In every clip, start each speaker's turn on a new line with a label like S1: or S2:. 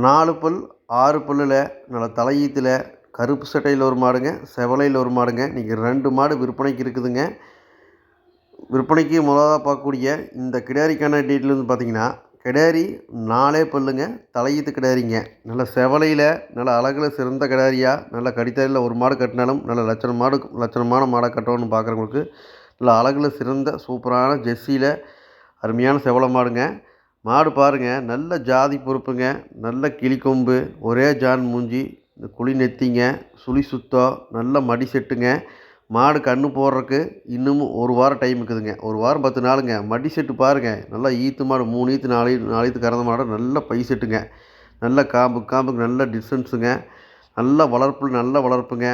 S1: 4 பல் 6 பல்லில் நல்ல தலையீத்தில் கருப்பு சட்டையில் ஒரு மாடுங்க, செவலையில் ஒரு மாடுங்க. இன்றைக்கி 2 மாடு விற்பனைக்கு இருக்குதுங்க. விற்பனைக்கு முதலாக பார்க்கக்கூடிய இந்த கிடாரிக்கான டீட்டெயில் வந்து பார்த்திங்கன்னா, கிடாரி 4 பல்லுங்க, தலையீத்து கிடாரிங்க. நல்ல செவலையில் நல்ல அழகில் சிறந்த கிடாரியாக நல்ல கடித்தலையில் ஒரு மாடு கட்டினாலும் நல்ல லட்சணமான மாடை கட்டணும்னு பார்க்குறவங்களுக்கு நல்ல அழகில் சிறந்த சூப்பரான ஜெர்சியில் அருமையான செவலை மாடுங்க. மாடு பாருங்கள், நல்ல ஜாதி பொறுப்புங்க, நல்ல கிளிக்கொம்பு, ஒரே ஜான் மூஞ்சி, இந்த குழி நெத்திங்க, சுழி சுத்தம், நல்ல மடி செட்டுங்க. மாடு கன்று போடுறதுக்கு இன்னும் 1 வாரம் டைம் இருக்குதுங்க. 1 வாரம் 10 நாளுங்க. மடி செட்டு பாருங்கள், நல்லா ஈத்து மாடு 3 ஈத்து 4 ஈத்து கறந்த மாடு, நல்ல பை செட்டுங்க. நல்ல காம்புக்கு நல்ல டிஸ்டன்ஸுங்க. நல்ல வளர்ப்புங்க.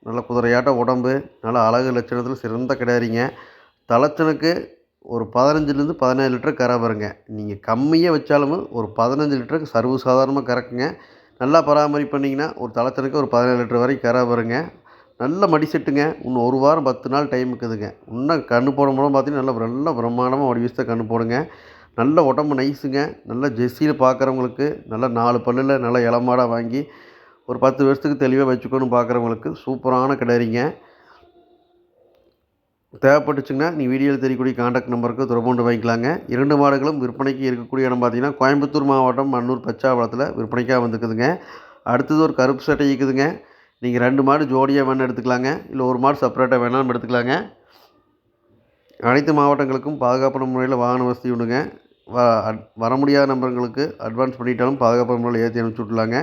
S1: நல்ல குதிரையாட்ட உடம்பு, நல்ல அழகு லட்சணத்தில் சிறந்த கிடாரிங்க. தலைச்சனுக்கு ஒரு 15லேருந்து 17 லிட்டர் கரை வருங்க. நீங்கள் கம்மியாக வச்சாலும் ஒரு 15 லிட்டருக்கு சர்வசாதாரணமாக கறக்குங்க. நல்லா பராமரிப்பு பண்ணிங்கன்னா ஒரு தலைச்சனுக்கு ஒரு 17 லிட்டர் வரைக்கும் கரை வருங்க. நல்ல மடி செட்டுங்க. இன்னும் 1 வாரம் 10 நாள் டைம் இருக்குதுங்க. இன்னும் கன்று போடும்போது பார்த்தீங்கன்னா நல்ல பிரம்மாண்டமாக வடி வீசி கன்று போடுங்க. நல்ல உடம்பு நைஸுங்க. நல்ல ஜெர்சியில் பார்க்குறவங்களுக்கு நல்ல 4 பல்லில் நல்ல இளமாடாக வாங்கி ஒரு 10 வருஷத்துக்கு தெளிவாக வச்சுக்கணும்னு பார்க்குறவங்களுக்கு சூப்பரான கிடாரிங்க. தேவைப்பட்டுச்சுங்கன்னா நீ வீடியோவில் தெரியக்கூடிய கான்டாக்ட் நம்பருக்கு தொடர்பு கொண்டு வாங்கிக்கலாங்க. 2 மாடுகளும் விற்பனைக்கு இருக்கக்கூடிய இடம் பார்த்திங்கன்னா, கோயம்புத்தூர் மாவட்டம் மண்ணூர் பச்சாவளத்தில் விற்பனைக்காக வந்துக்குதுங்க. அடுத்தது ஒரு கருப்பு சட்டை இருக்குதுங்க. நீங்கள் 2 மாடு ஜோடியாக வேணால் எடுத்துக்கலாங்க, இல்லை ஒரு மாடு செப்பரேட்டாக வேணாலும் எடுத்துக்கலாங்க. அனைத்து மாவட்டங்களுக்கும் பாதுகாப்பான முறையில் வாகன வசதி உண்டுங்க. வர முடியாத நம்பர்களுக்கு அட்வான்ஸ் பண்ணிட்டாலும் பாதுகாப்பான முறையில் ஏற்றி அனுப்பிச்சி விட்லாங்க.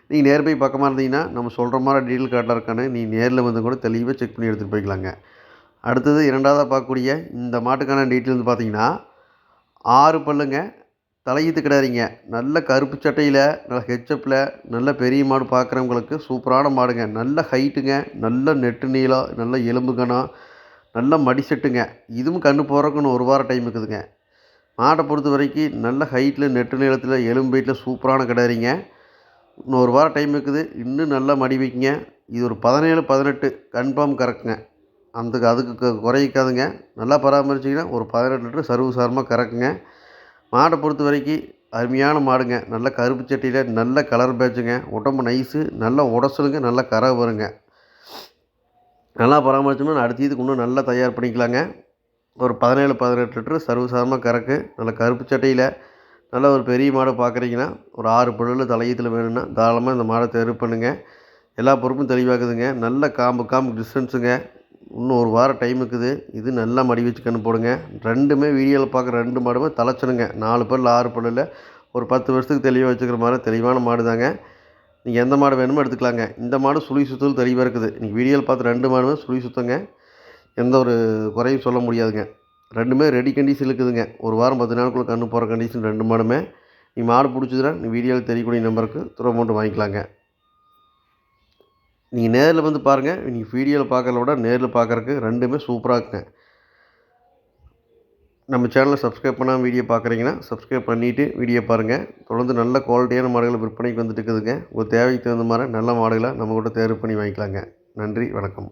S1: நீங்கள் நேர் போய் பக்கமாக இருந்தீங்கன்னா நம்ம சொல்கிற மாதிரி டீட்டெயில் கரெக்டாக இருக்கான்னு நீ நேரில் வந்து கூட தெளிவாக செக் பண்ணி எடுத்துகிட்டு போய்க்கலாங்க. அடுத்தது 2வதாக பார்க்கக்கூடிய இந்த மாட்டுக்கான டீட்டெயில் வந்து பார்த்திங்கன்னா, 6 பல்லுங்க, தலையீத்து கிடாரிங்க. நல்ல கருப்பு சட்டையில் நல்ல ஹெச்எப்பில் நல்ல பெரிய மாடு பார்க்குறவங்களுக்கு சூப்பரான மாடுங்க. நல்ல ஹைட்டுங்க, நல்ல நெட்டு நீளம், நல்ல எலும்பு கனம், நல்ல மடி செட்டுங்க. இதுவும் கன்று போடுறதுக்கு இன்னும் 1 வாரம் டைம் இருக்குதுங்க. மாட்டை பொறுத்த வரைக்கும் நல்ல ஹைட்டில் நெட்டு நீளத்தில் எலும்பு வெயிட்டில் சூப்பரான கிடாரிங்க. இன்னும் 1 வாரம் டைம் இருக்குது. இன்னும் நல்லா மடி வைக்குங்க. இது ஒரு 17 18 கன்ஃபார்ம் கறக்குங்க. அதுக்கு குறைக்காதுங்க. நல்லா பராமரிச்சிங்கன்னா ஒரு 18 லிட்டர் சர்வசாதாரணமாக கறக்குங்க. மாடை பொறுத்த வரைக்கும் அருமையான மாடுங்க. நல்ல கருப்பு சட்டியில் நல்ல கலர் பேட்சுங்க. உடம்பு நைஸு, நல்ல உடசலுங்க, நல்ல கரை வருங்க. நல்லா பராமரிச்சோம்னா அடுத்த இதுக்கு இன்னும் நல்லா தயார் பண்ணிக்கலாங்க. ஒரு 17 18 லிட்டர் சர்வசாதாரணமாக கறக்கு. நல்ல கருப்பு சட்டையில் நல்ல ஒரு பெரிய மாடு பார்க்குறீங்கன்னா, ஒரு 6 பல்லில் தலையீத்தில் வேணும்னா தாராளமாக இந்த மாடை தேர்வு பண்ணுங்கள். எல்லா பொறுப்பும் தெளிவாக்குதுங்க. நல்ல காம்பு டிஸ்டன்ஸுங்க. இன்னும் 1 வாரம் டைம் இருக்குது. இது நல்லா மடி வச்சு கன்று போடுங்க. 2மே வீடியோவில் பார்க்குற 2 மாடுமே தலைச்சனுங்க. 4 பல் 6 பல்லில் ஒரு 10 வருஷத்துக்கு தெளிவாக வச்சுக்கிற மாதிரி தெளிவான மாடு தாங்க. நீங்கள் எந்த மாடு வேணுமோ எடுத்துக்கலாங்க. இந்த மாடு சுழி சுத்தல் தெளிவாக இருக்குது. நீங்கள் வீடியோவில் பார்த்து 2 மாடுமே சுழி சுத்தங்க. எந்த ஒரு குறையும் சொல்ல முடியாதுங்க. 2மே ரெடி கண்டிஷன் இருக்குதுங்க. 1 வாரம் 10 நாளுக்குள்ளே கன்று போகிற கண்டிஷன் 2 மாடுமே. நீ மாடு பிடிச்சதுன்னா நீ வீடியோவில் தெரியக்கூடிய நம்பருக்கு தொடர்பு கொண்டு வாங்கிக்கலாங்க. நீங்கள் நேரில் வந்து பாருங்கள். நீங்கள் வீடியோவில் பார்க்குறத விட நேரில் பார்க்குறக்கு 2மே சூப்பராக இருக்குங்க. நம்ம சேனலை சப்ஸ்கிரைப் பண்ணாமல் வீடியோ பார்க்குறீங்கன்னா சப்ஸ்கிரைப் பண்ணிவிட்டு வீடியோ பாருங்கள். தொடர்ந்து நல்ல குவாலிட்டியான மாடுகள் விற்பனைக்கு வந்துட்டு இருக்குதுங்க. உங்கள் தேவைக்கு தகுந்த மாதிரி நல்ல மாடுகளை நம்ம கூட தேர்வு பண்ணி வாங்கிக்கலாங்க. நன்றி, வணக்கம்.